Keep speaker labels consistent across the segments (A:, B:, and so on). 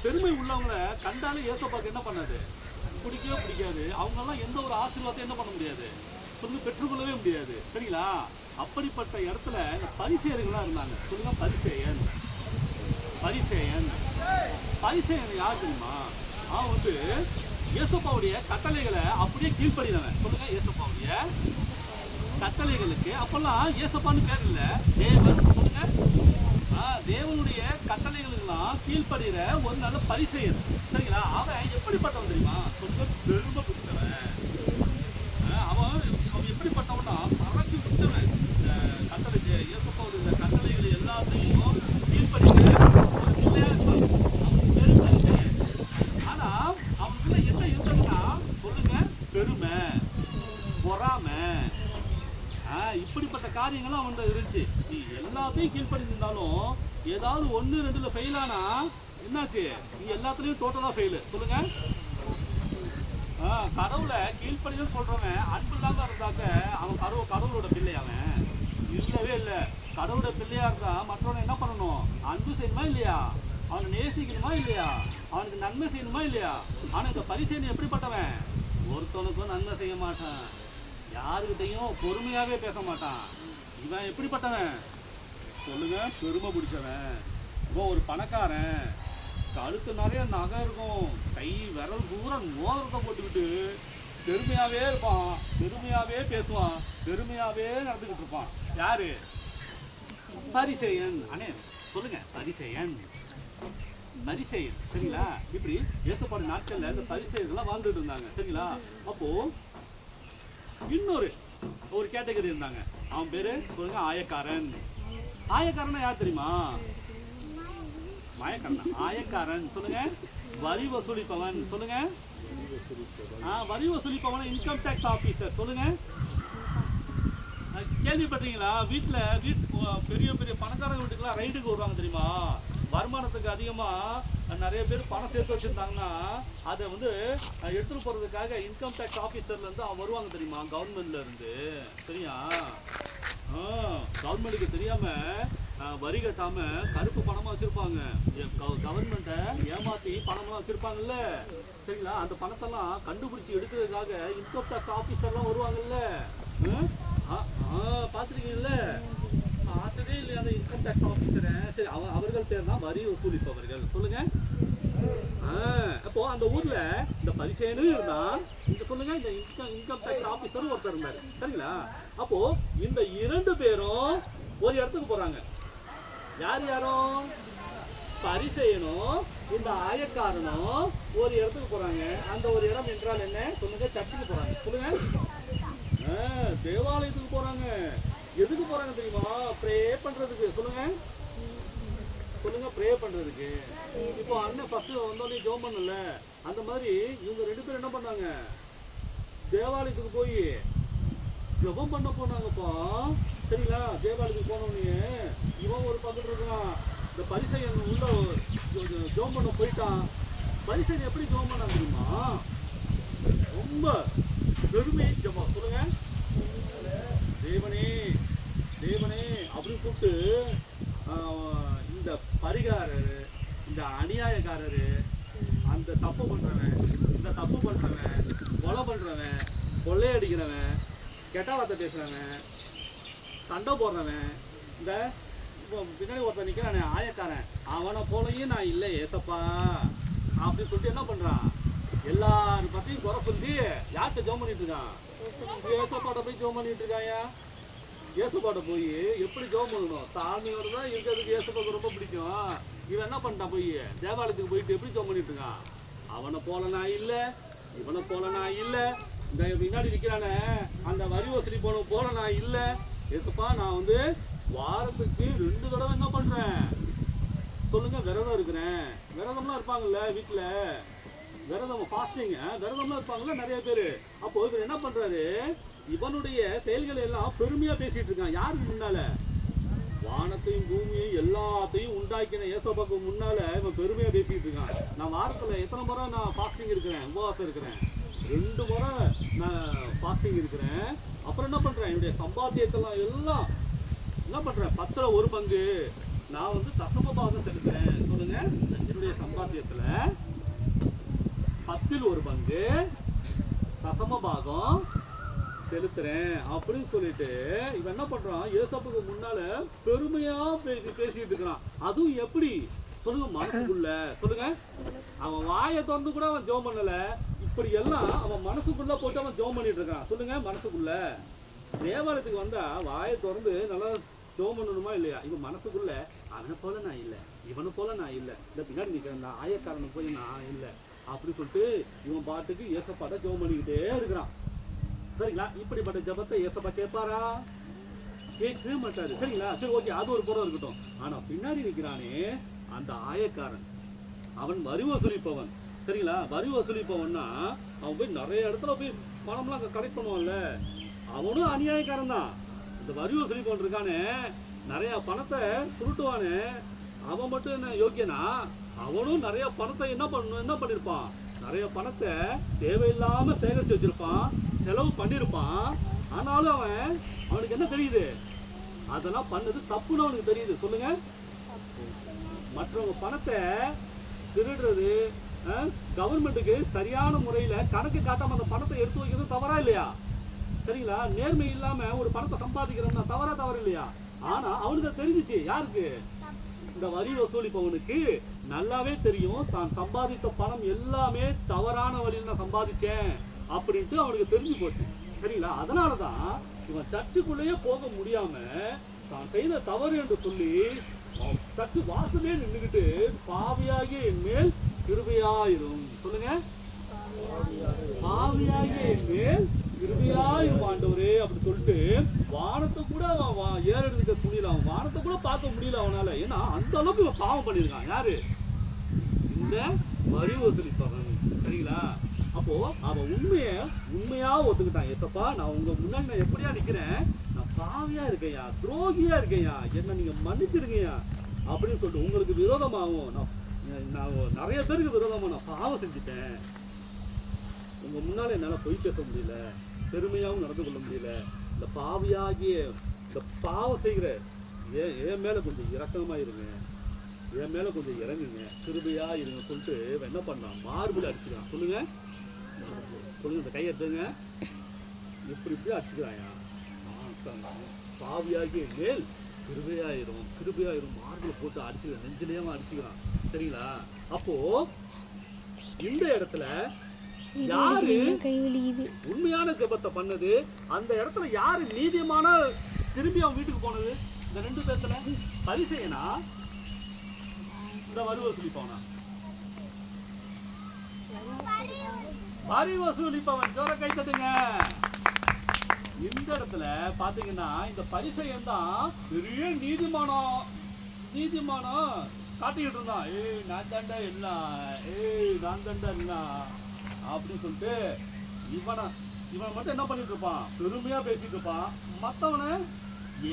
A: பெருமை உள்ளவங்களை கண்டாலே ஏசப்பாக்கு என்ன பண்ணாது, பிடிக்கவே பிடிக்காது. அவங்கெல்லாம் எந்த ஒரு ஆசீர்வாதத்தையும் என்ன பண்ண முடியாது, சொல்லுங்க, பெற்றுக்கொள்ளவே முடியாது. சரிங்களா? அப்படிப்பட்ட இடத்துல இந்த பரிசேயர்கள்லாம் இருந்தாங்க. சொல்லுங்க, பரிசேயன். பரிசேயன் பரிசேயன் யார் தெரியுமா? அவன் வந்து ஏசப்பாவுடைய கட்டளைகளை அப்படியே கீழ்ப்படினவன். சொல்லுங்க, ஏசப்பாவுடைய கட்டளைகளுக்கு அப்பெல்லாம் ஏசப்பான்னு பேர் இல்லை, தேவன். சொல்லுங்க, தேவனுடைய கட்டளைகளுக்கெல்லாம் கீழ்ப்படுகிற ஒரு நல்ல பரிசேயன். சரிங்களா? அவன் எப்படிப்பட்டவன் தெரியுமா? சொல்லுங்க, பெருமை பிடிச்சவன். அவன் எப்படிப்பட்டவனா, பறச்சு விட்டவன். கட்டளை ஏசப்பாவுடைய இந்த கட்டளைகள் எல்லாத்தையும் கீழ்ப்படுகிற ஒரு பிள்ளையா இருப்பான். அவனுக்கு பேரு பரிசேயன். ஆனா அவனுக்குள்ள என்ன இருந்ததுன்னா, சொல்லுங்க, பெருமை, பொறாமை, இப்படிப்பட்ட காரியங்கள்லாம் அவன் இருந்துச்சு. நீ எல்லாத்தையும் கீழ்படிச்சிருந்தாலும் ஏதாவது 1-2ல ஃபெயில் ஆனா என்னாச்சு, நீ எல்லாத்துலயும் டோட்டலா ஃபெயிலு. சொல்லுங்க, கடவுளை கீழ்படின்னு சொல்றவன் அன்பு இல்லாம இருந்தாக்க அவன் கடவுளோட பிள்ளை. அவன் இல்லவே இல்லை. கடவுளோட பிள்ளையா இருந்தா மற்றவனை என்ன பண்ணணும், அன்பு செய்யணுமா இல்லையா, அவனை நேசிக்கணுமா இல்லையா, அவனுக்கு நன்மை செய்யணுமா இல்லையா. ஆனா இந்த பரிசேயன் எப்படிப்பட்டவன், ஒருத்தனுக்கும் நன்மை செய்ய மாட்டான், யாருக்கிட்டையும் பொறுமையாவே பேச மாட்டான். இவன் எப்படிப்பட்டவன், சொல்லுங்க, பெருமை பிடிச்சவன். இவன் ஒரு பணக்காரன், கழுத்து நிறைய நகை இருக்கும், கை விரல் பூரா மோதிரத்தை போட்டுக்கிட்டு பெருமையாவே இருப்பான், பெருமையாவே பேசுவான், பெருமையாவே நடந்துக்கிட்டு இருப்பான். யாரு? பரிசேயன். அண்ணே சொல்லுங்க, பரிசேயன். பரிசேயன். சரிங்களா? இப்படி இயேசுப்பாடு நாட்கள்ல இந்த பரிசேயர்கள்லாம் வாழ்ந்துட்டு இருந்தாங்க. சரிங்களா? அப்போ இன்னொரு கேட்டகரி இருந்தாங்க. அவன் பேரு சொல்லுங்க, ஆயக்காரன். ஆயக்காரனா யார் தெரியுமா? மாயக்காரனா? ஆயக்காரன். சொல்லுங்க, வரி வசூலிப்பவன். சொல்லுங்க, வரி வசூலிப்பவன், இன்கம் டேக்ஸ் ஆபீசர். சொல்லுங்க, கேள்விப்பட்டீங்களா? வீட்டுல பெரிய பெரிய பணக்காரங்க வீட்டுக்குலாம் ரைடுக்கு வருவாங்க தெரியுமா? வருமானத்துக்கு அதிகமா நிறைய பேர் பணம் சேர்த்து வச்சிருந்தாங்கன்னா அதை வந்து எடுத்துட்டு போறதுக்காக இன்கம் டேக்ஸ் ஆபீசர்ல இருந்து அவங்க வருவாங்க தெரியுமா, கவர்மெண்ட்ல இருந்து. சரியா? கவர்மெண்ட்டுக்கு தெரியாம வரி கட்டாம கருப்பு பணமா வச்சிருப்பாங்க. கவர்மெண்ட்டை ஏமாத்தி பணமா வச்சிருப்பாங்கல்ல. சரிங்களா? அந்த பணத்தெல்லாம் கண்டுபிடிச்சி எடுக்கிறதுக்காக இன்கம் டேக்ஸ் ஆபீசர்லாம் வருவாங்கல்ல. பார்த்துருக்கீங்கல்ல? பார்த்ததே இல்லையா அந்த இன்கம் டேக்ஸ் ஆபீசரை? சரி, அவர்கள் பேர் தான் வரி வசூலிப்பவர்கள். சொல்லுங்க. அப்போ அந்த ஊர்ல இந்த பரிசேயனும் இருந்தா, இங்க சொல்லுங்க, இந்த இன்கம் டேக்ஸ் ஆபீசரும் ஒருத்தர் இருந்தாரு. சரிங்களா? அப்போ இந்த 2 பேரும் ஒரு இடத்துக்கு போறாங்க. யாரும்? பரிசேயனும் இந்த ஆயக்காரனும் ஒரு இடத்துக்கு போறாங்க. அந்த ஒரு இடம் என்றால் என்ன? சொல்லுங்க, சர்ச்சுக்கு போறாங்க. சொல்லுங்க, தேவாலயத்துக்கு போறாங்க. எதுக்கு போறாங்க தெரியுமா? ப்ரே பண்றதுக்கு. சொல்லுங்க, ப்ரே பண்றதுக்கு. இப்போ அண்ணன் ஃபர்ஸ்ட் வந்தோடனே ஜெபம் பண்ணல, அந்த மாதிரி இவங்க 2 பேரும் என்ன பண்ணாங்க, தேவாலயத்துக்கு போய் ஜெபம் பண்ண போனாங்கப்பா. சரிங்களா? தேவாலயத்துக்கு போனோடனே இவன் ஒரு பக்கத்துல இருக்கான், இந்த பரிசேயன் உள்ள ஜெபம் பண்ண போயிட்டான். பரிசேயன் எப்படி ஜெபம் பண்ணாங்க தெரியுமா? ரொம்ப பெருமை ஜெபம். சொல்லுங்க, தேவனே தேவனே அப்படின்னு கூப்பிட்டு இந்த பரிகாரர், இந்த அநியாயக்காரரு, அந்த தப்பு பண்றவன், இந்த தப்பு பண்றவன், கொலை பண்றவன், கொள்ளையடிக்கிறவன், கெட்ட வார்த்தை பேசுறவன், சண்டை போடுறவன், இந்த பின்னாடி ஒருத்தர் நிற்கிறானே ஆயக்காரன், அவனை போலையும் நான் இல்லை ஏசப்பா அப்படின்னு சொல்லிட்டு என்ன பண்றான், எல்லாரும் பத்தியும் குறை சொல்லி யார்கிட்ட ஜெபம் பண்ணிட்டு இருக்கான்? ஏசப்பாட்ட போய் ஜெபம் பண்ணிட்டு இருக்காயா? ஏசப்பாட்ட போய் எப்படி ஜெபம் பண்ணணும்? தாழ்மையோட தான் இருக்கிறதுக்கு ஏசப்பாக்கு ரொம்ப பிடிக்கும். இவன் என்ன பண்ணிட்டான், போய் தேவாலயத்துக்கு போயிட்டு எப்படி ஜெபம் பண்ணிட்டு இருக்கான்? அவனை போல நான் இல்லை, இவனை போல நான் இல்லை, இந்த முன்னாடி நிற்கிறானே அந்த வரி வசூலி போல நான் இல்லை ஏசப்பா, நான் வந்து வாரத்துக்கு 2 தடவை என்ன பண்றேன்? சொல்லுங்க, விரதம் இருக்கிறேன். விரதம்லாம் இருப்பாங்கல்ல வீட்டுல, விரதம் ஃபாஸ்டிங் விரதம்லாம் இருப்பாங்கல்ல நிறைய பேர். அப்போ இவர் என்ன பண்றாரு, இவனுடைய செயல்களை எல்லாம் பெருமையா பேசிட்டு இருக்கான். யாருக்கு முன்னால? வானத்தையும் பூமியையும் எல்லாத்தையும் உண்டாக்கின ஏசப்பாக்கு முன்னால இவன் பெருமையா பேசிட்டு இருக்கான். நான் வாரத்துல எத்தனை முறை நான் ஃபாஸ்டிங் இருக்கிறேன், உபவாசம் இருக்கிறேன், 2 முறை நான் ஃபாஸ்டிங் இருக்கிறேன். அப்புறம் என்ன பண்றேன், என்னுடைய சம்பாத்தியத்தெல்லாம் எல்லாம் என்ன பண்றேன், 10ல் 1 பங்கு நான் வந்து தசம பாகம் செலுத்துறேன். சொல்லுங்க, என்னுடைய சம்பாத்தியத்துல 10ல் 1 பங்கு தசம பாகம் செலுத்துறேன் அப்படின்னு சொல்லிட்டு இவன் என்ன பண்றான், ஏசப்புக்கு முன்னால பெருமையா பேசிட்டு இருக்கிறான். அதுவும் எப்படி சொல்லுங்க, மனசுக்குள்ள சொல்லுங்க. அவன் வாயை திறந்து கூட அவன் ஜெபம் பண்ணல, இப்படி எல்லாம் அவன் மனசுக்குள்ள போட்டு அவன் ஜெபம் பண்ணிட்டு இருக்கான். சொல்லுங்க, மனசுக்குள்ள. தேவாலயத்துக்கு வந்தா வாயை திறந்து நல்லா ஜெபம் பண்ணணுமா இல்லையா? இவன் மனசுக்குள்ள அவனை போல நான் இல்லை, இவனை போல நான் இல்லை, இந்த பின்னாடி நிற்கிற அந்த ஆயக்காரனை போய் நான் இல்லை அப்படி சொல்லிட்டு இவன் பாட்டுக்கு ஏசப்பாட்ட ஜெபம் பண்ணிக்கிட்டே இருக்கிறான். சரிங்களா? இப்படிப்பட்ட ஜெபத்தை ஏசப்பா கேட்பாரா? கேட்கவே மாட்டாரு. சரிங்களா? சரி, ஓகே, அது ஒரு புறம் இருக்கட்டும். ஆனா பின்னாடி நிற்கிறானே அந்த ஆயக்காரன், அவன் வரி வசூலிப்பவன். சரிங்களா? வரி வசூலிப்பவன்னா அவன் போய் நிறைய இடத்துல போய் பணம்லாம் கலெக்ட் பண்ணுவான்ல, அவனும் அநியாயக்காரன் தான். இந்த வரி வசூலிப்பவன் இருக்கானே, நிறைய பணத்தை சுருட்டுவானே, அவன் மட்டும் என்ன யோக்கியனா? அவனும் நிறைய பணத்தை என்ன பண்ணிருப்பான், நிறைய பணத்தை தேவையில்லாம சேகரிச்சு வச்சிருப்பான், செலவு பண்ணிருப்பான். ஆனாலும் அவனுக்கு என்ன தெரியுது, அதெல்லாம் பண்ணது தப்புன்னு அவனுக்கு தெரியுது. சொல்லுங்க, மற்றவங்க பணத்தை திருடுறது, கவர்மெண்ட்டுக்கு சரியான முறையில கணக்கு காட்டாம அந்த பணத்தை எடுத்து வைக்கிறது தவறா இல்லையா? சரிங்களா? நேர்மை இல்லாம ஒரு பணத்தை சம்பாதிக்கிறோம்னா தவறு இல்லையா? ஆனா அவனுக்கு தெரிஞ்சிச்சு. யாருக்கு? இந்த வரி வசூலிப்பவனுக்கு நல்லாவே தெரியும், தான் சம்பாதித்த பணம் எல்லாமே தவறான வழியில் நான் சம்பாதிச்சேன் அப்படின்ட்டு அவனுக்கு தெரிஞ்சு போச்சு. சரிங்களா? அதனாலதான் இவன் சர்ச்சுக்குள்ளேயே போக முடியாம தான் செய்த தவறு என்று சொல்லி சர்ச்சு வாசலே நின்றுகிட்டு, பாவியாகிய என் மேல் கிருபையாயிரும். சொல்லுங்க, பாவியாகிய என் மேல் கிருபையாயிரும் ஆண்டவரே அப்படி சொல்லிட்டு வானத்தை கூட அவன் ஏறெடுக்க துணியில, அவன் வானத்தை கூட பார்க்க முடியல அவனால. ஏன்னா அந்த அளவுக்கு இவன் பாவம் பண்ணியிருக்கான். யாரு? இந்த வரி வசூலிப்பவன். சரிங்களா? அப்போ அவன் உண்மையா ஒத்துக்கிட்டான். ஏசப்பா, நான் உங்க முன்னாடி நான் எப்படியா நிக்கிறேன், நான் பாவியா இருக்கையா, துரோகியா இருக்கையா, என்ன நீங்க மன்னிச்சிருக்கையா அப்படின்னு சொல்லிட்டு, உங்களுக்கு விரோதமாகவும் நான் நிறைய பேருக்கு விரோதமா நான் பாவம் செஞ்சுட்டேன், உங்க முன்னால என்னால பொய் பேச முடியல, பெருமையாகவும் நடந்து கொள்ள முடியல, இந்த பாவியாகிய இந்த பாவம் செய்கிற என் மேல கொஞ்சம் இரக்கமா இருங்க, என் மேல கொஞ்சம் இறங்குங்க, கிருபையா இருங்க சொல்லிட்டு என்ன பண்ணான், மார்பில் அடிச்சுக்கிறான். சொல்லுங்க, இந்த கையை எடுத்துங்க, இப்படி அடிச்சுக்கிறாயா, பாவியாகிய மேல் கிருபையாயிரும் மார்பில் போட்டு அடிச்சுக்கிறான், நெஞ்சிலேயே அடிச்சுக்கிறான். சரிங்களா? அப்போ இந்த இடத்துல யாரு உண்மையான ஜெபத்தை பண்ணது, அந்த இடத்துல யாரு நீதிமான திரும்பி அவன் வீட்டுக்கு போனது? இந்த 2 பேர்த்துல பரிசேயனா, இந்த வரி வசூலிப்பவனா? வரி வசூலிப்பவன். ஜோர கை தட்டுங்க. இந்த இடத்துல பாத்தீங்கன்னா இந்த பரிசேயன் தான் பெரிய நீதிமானம் காட்டிக்கிட்டு இருந்தான். நான் தாண்டா எல்லாம் அப்படின்னு சொல்லிட்டு இவன் மட்டும் என்ன பண்ணிட்டு இருப்பான், பெருமையா பேசிட்டு இருப்பான், மத்தவனை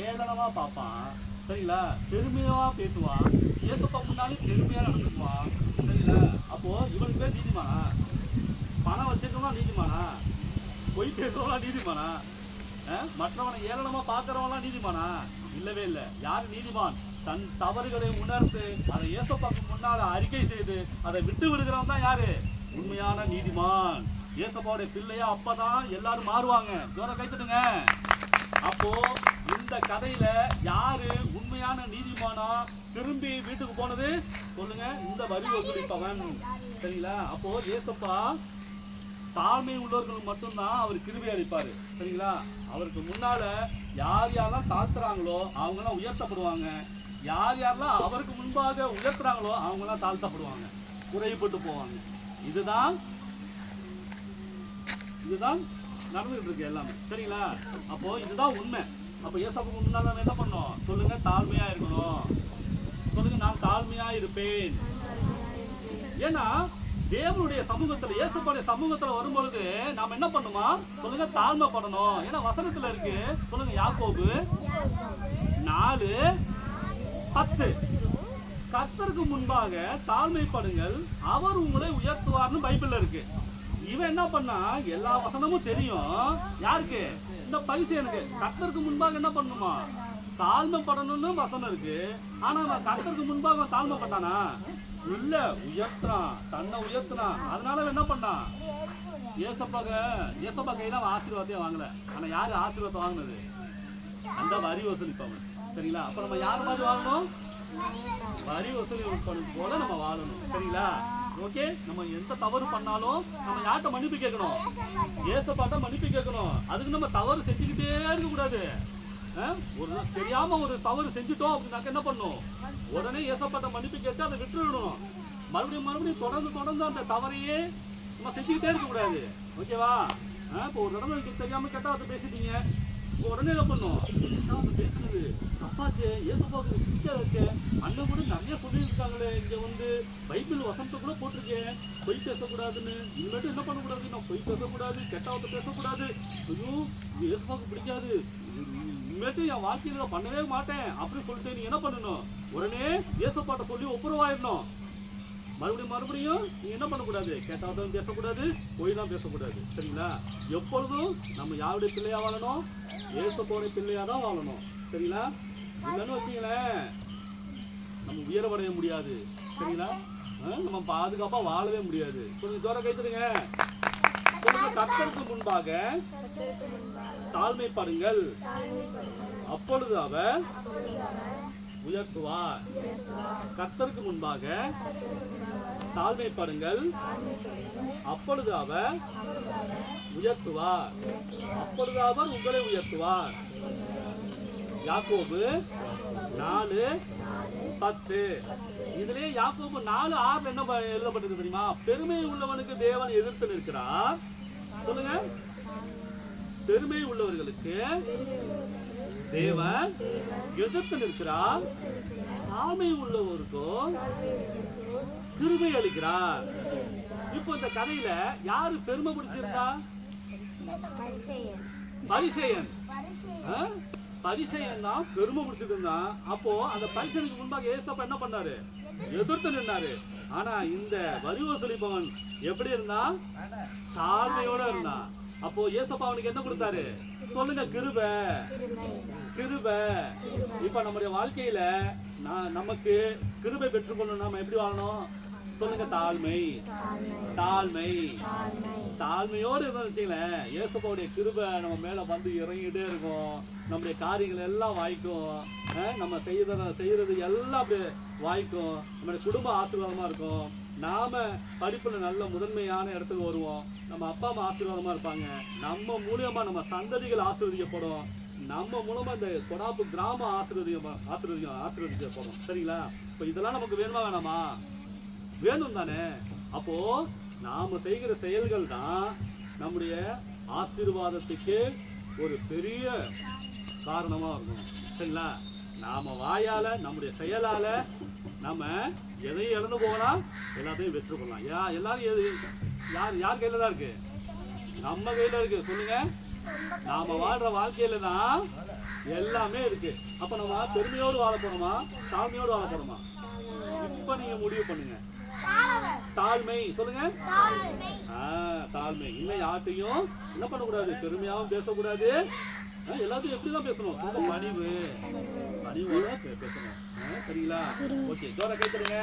A: ஏளனமா பார்ப்பான். சரிங்களா? பெருமையா பேசுவான், ஏசப்பா முன்னாலே பெருமையா நடந்துக்குவான். சரிங்களா? அப்போ இவனுக்கு பேர் நீதிமானா? பணம் வச்சிருக்கவனா நீதிமானா? பொய் பேசுறவனா நீதிமானா? மற்றவனை ஏளனமா பார்க்கறவனா நீதிமானா? இல்லவே இல்லை. யாரு நீதிமான்? தன் தவறுகளை உணர்ந்து அதை ஏசப்பாக்கு முன்னால அறிக்கை செய்து அதை விட்டு விடுகிறவன் தான் யாரு? உண்மையான நீதிமான். ஏசப்பாவுடைய பிள்ளையா அப்பதான் எல்லாரும் மாறுவாங்க. ஜோர கைத்தட்டுங்க. அப்போ இந்த கதையில யாரு உண்மையான நீதிமானா திரும்பி வீட்டுக்கு போனது? சொல்லுங்க, இந்த வரி வசூலிப்பவன். சரிங்களா? அப்போ ஏசப்பா தாழ்மை உள்ளவர்களுக்கு மட்டும்தான் அவர் கிருபை அளிப்பாரு. சரிங்களா? அவருக்கு முன்னால யாரெல்லாம் தாழ்த்துறாங்களோ அவங்கெல்லாம் உயர்த்தப்படுவாங்க, யாரெல்லாம் அவருக்கு முன்பாக உயர்த்துறாங்களோ அவங்கெல்லாம் தாழ்த்தப்படுவாங்க, குறைப்பட்டு போவாங்க. இதுதான் நடந்துகிட்டு இருக்கு எல்லாமே. சரிங்களா? அப்போ இதுதான் உண்மை. அப்போ ஏசப்பாவுக்கு முன்னால நம்ம என்ன பண்ணோம்? சொல்லுங்க, தாழ்மையா இருக்கணும். சொல்லுங்க, நான் தாழ்மையா இருப்பேன். ஏன்னா தேவனுடைய சமூகத்துல, ஏசப்பாவுடைய சமூகத்துல வரும்பொழுது நாம என்ன பண்ணுமா? சொல்லுங்க, தாழ்மைப்படணும். ஏன்னா வசனத்துல இருக்கு. சொல்லுங்க, யாக்கோபு 4:10 கர்த்தருக்கு முன்பாக தாழ்மைப்படுங்கள், அவர் உங்களை உயர்த்துவார்னு பைபிள்ல இருக்கு. இவன் என்ன பண்ணா, எல்லா வசனமும் தெரியும். யாருக்கு? இந்த பரிசேயனுக்கு. கர்த்தருக்கு முன்பாக என்ன பண்ணுமா? தாழ்மைப்படணும்னு வசனம் இருக்கு. ஆனா அவன் கர்த்தருக்கு முன்பாக தாழ்மைப்பட்டானா? இல்ல உயர்த்துறான், தன்னை உயர்த்துறான். அதனால அவன் என்ன பண்ணான்? ஏசப்பா கையில அவன் ஆசீர்வாதத்தையும் வாங்கல. ஆனா யாரு ஆசீர்வாதம் வாங்கினது? அந்த வரி வசூலிப்பவன். சரிங்களா? அப்ப நம்ம யார் மாதிரி வாழணும்? வரி வசூலிப்பவன் போல நம்ம வாழணும். சரிங்களா? ஓகே. நம்ம எந்த தவறு பண்ணாலும் நம்ம யார்கிட்ட மன்னிப்பு கேட்கணும்? ஏசப்பாட்ட மன்னிப்பு கேட்கணும். அதுக்கு நம்ம தவறு செஞ்சுக்கிட்டே இருக்க கூடாது. ஒரு தெரியாம ஒரு தவறு செஞ்சுட்டோம் அப்படின்னாக்க என்ன பண்ணும்? உடனே ஏசப்பாட்ட மன்னிப்பு கேட்டு அதை விட்டுடணும். மறுபடியும் தொடர்ந்து அந்த தவறையே நம்ம செஞ்சுக்கிட்டே இருக்க கூடாது. ஓகேவா? இப்போ ஒரு தடவை தெரியாம கெட்டாவது பேசிட்டீங்க. இப்போ உடனே என்ன பண்ணும்? கெட்டாவது பேசுனது தப்பாச்சு, ஏசப்பாவுக்கு பிடிக்காது. அண்ணன் கூட நிறைய சொல்லியிருக்காங்களே, இங்க வந்து பைபிள் வசனத்தை கூட போட்டிருக்கேன், பொய் பேசக்கூடாதுன்னு. இனிமேட்டு என்ன பண்ணக்கூடாது? நான் பொய் பேசக்கூடாது, கெட்டாவது பேசக்கூடாது. ஐயோ ஏசப்பாவுக்கு பிடிக்காது, இனிமேட்டு என் வாழ்க்கையில பண்ணவே மாட்டேன் அப்படின்னு சொல்லிட்டு நீ என்ன பண்ணணும்? உடனே ஏசப்பாட்ட சொல்லி ஒப்புரவாயிடணும். மறுபடியும் நீ என்ன பண்ணக்கூடாது? கேட்டாதான் பேசக்கூடாது, பொய்லாம் பேசக்கூடாது. சரிங்களா? எப்பொழுதும் நம்ம யாருடைய பிள்ளையா வாழணும்? ஏசப்பாவுடைய பிள்ளையா தான் வாழணும். சரிங்களா? இல்லைன்னு வச்சுங்களேன் நம்ம உயரவடைய முடியாது. சரிங்களா? நம்ம பாதுகாப்பா வாழவே முடியாது. கொஞ்சம் ஜோர கைத்துடுங்க. கர்த்தருக்கு முன்பாக தாழ்மைப்படுங்கள், அப்பொழுது அவர் உயர்த்துவார். கர்த்தருக்கு முன்பாக தாழ்மைப்படுங்கள், அப்பொழுது அவர் உயர்த்துவார். அப்பொழுது அவர் உங்களை உயர்த்துவார். யாக்கோபு 4:10. இதுலயே யாக்கோபு 4:6 என்ன எழுதப்பட்டிருக்கு தெரியுமா? பெருமை உள்ளவனுக்கு தேவன் எதிர்த்து நிற்கிறார். சொல்லுங்க. பெருமை உள்ளவர்களுக்கு தேவன் எதிர்த்து நிற்கிறார், தாழ்மை உள்ளவருக்கும் கிருபை அளிக்கிறார். இப்போ இந்த கதையில யாரு பெருமை பிடிச்சிருந்தா? பரிசேயன். பரிசேயன் தான் பெருமை பிடிச்சிருந்தான். அப்போ அந்த பரிசேயனுக்கு முன்பாக ஏசப்பா என்ன பண்ணாரு? எதிர்த்து நின்னாரு. ஆனா இந்த வரி வசூலிப்பவன் எப்படி இருந்தா? தாழ்மையோட இருந்தான். அப்போ ஏசப்பா அவனுக்கு என்ன கொடுத்தாரு? சொல்லுங்க, கிருபை. கிருபை. இப்ப நம்முடைய வாழ்க்கையில நமக்கு கிருபை பெற்றுக்கொள்ளணும். நம்ம எப்படி வாழணும்? சொல்லுங்க, தாழ்மை. தாழ்மை. தாழ்மையோடு இருந்தான்னு வச்சுங்களேன், ஏசப்பாவுடைய கிருபை நம்ம மேல வந்து இறங்கிட்டே இருக்கும். நம்முடைய காரியங்கள் எல்லாம் வாய்க்கும். நம்ம செய்யறது எல்லாம் அப்படியே வாய்க்கும். நம்முடைய குடும்ப ஆசீர்வாதமா இருக்கும். நாம படிப்புல நல்ல முதன்மையான இடத்துக்கு வருவோம். நம்ம அப்பா அம்மா ஆசீர்வாதமா இருப்பாங்க. நம்ம மூலியமா நம்ம சந்ததிகள் ஆசீர்வதிக்கப்படும். நம்ம மூலமா இந்த கொடாப்பு கிராம ஆசீர்வதிக்கப்படும். சரிங்களா? இப்ப இதெல்லாம் நமக்கு வேணுமா வேணாமா? வேணும் தானே? அப்போ நாம செய்கிற செயல்கள் தான் நம்முடைய ஆசீர்வாதத்துக்கு ஒரு பெரிய காரணமா இருக்கும். சரிங்களா? நாம வாயால நம்முடைய செயலால நம்ம எதையும் இழந்து போகலாம், எல்லாத்தையும் வெற்றுக்கொள்ளலாம். எல்லாரும் யார் கையில தான் இருக்கு? நம்ம கையில இருக்கு. சொல்லுங்க. நாம வாழ்ற வாழ்க்கையில தான் எல்லாமே இருக்கு. அப்ப நம்ம பெருமையோடு வாழ போறோமா, தாழ்மையோடு வாழ போறோமா? இப்ப நீங்க முடிவு பண்ணுங்க. தாழ்மை. சொல்லுங்க. தாழ்மை. இன்னும் யார்ட்டையும் என்ன பண்ணக்கூடாது? பெருமையாவும் பேசக்கூடாது. எல்லாத்தையும் எப்படிதான் பேசணும்? சொல்ல பணிவோட பேசணும். சரிங்களா? ஓகே, ஜோர கைத்தருங்க.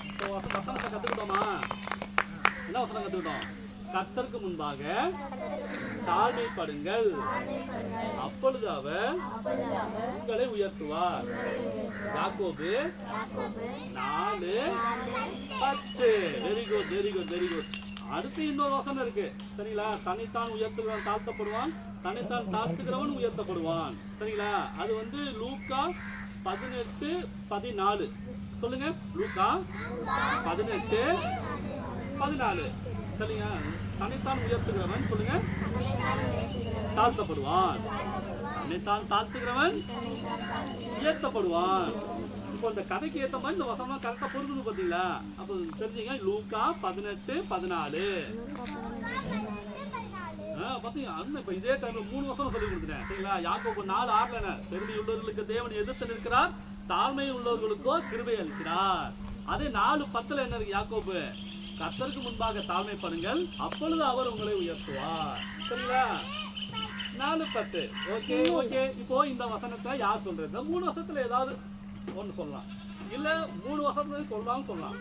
A: இப்போ வசனத்தை கத்துக்கிட்டோமா? என்ன வசனம் கத்துக்கிட்டோம்? கர்த்தருக்கு முன்பாக தாழ்மைப்படுங்கள், அப்பொழுது அவர் உங்களை உயர்த்துவார். யாக்கோபு 4:10. Very good, very good, very good. அடுத்து இன்னொரு வசனம் இருக்கு. சரிங்களா? தன்னைத்தான் உயர்த்துகிறவன் தாழ்த்தப்படுவான், தன்னைத்தான் தாழ்த்துகிறவன் உயர்த்தப்படுவான். சரிங்களா? அது வந்து லூக்கா 18:14. சொல்லுங்க. லூக்கா 18:14. சரிங்க. தன்னைத்தான் உயர்த்துகிறவன் சொல்லுங்க தாழ்த்தப்படுவான், தன்னைத்தான் தாழ்த்துகிறவன் உயர்த்தப்படுவான். இப்போ இந்த கதைக்கு ஏற்ற மாதிரி இந்த வசனம் கரெக்டா பொருந்துது பாத்தீங்களா? அப்போ தெரிஞ்சுங்க. லூக்கா 18:14. பாத்தீங்க. இப்ப இதே டைம்ல 3 வசனம் சொல்லி கொடுத்துட்டேன். சரிங்களா? யாக்கோபு 4:6 பெருமை உள்ளவர்களுக்கு தேவன் எதிர்த்து நிற்கிறார், தாழ்மை உள்ளவர்களுக்கோ கிருபை அளிக்கிறார். அதே 4:10 என்ன இருக்கு? யாக்கோபு கர்த்தருக்கு முன்பாக தாழ்மைப்படுங்கள், அப்பொழுது அவர் உங்களை உயர்த்துவார். சரிங்களா? 4:10. Okay, okay. இப்போ இந்த வசனத்தை யார் சொல்றது? 3 வசனத்துல ஏதாவது ஒண்ணு சொல்லலாம். இல்ல 3 வருஷத்துல சொல்லலாம்னு சொல்லலாம்.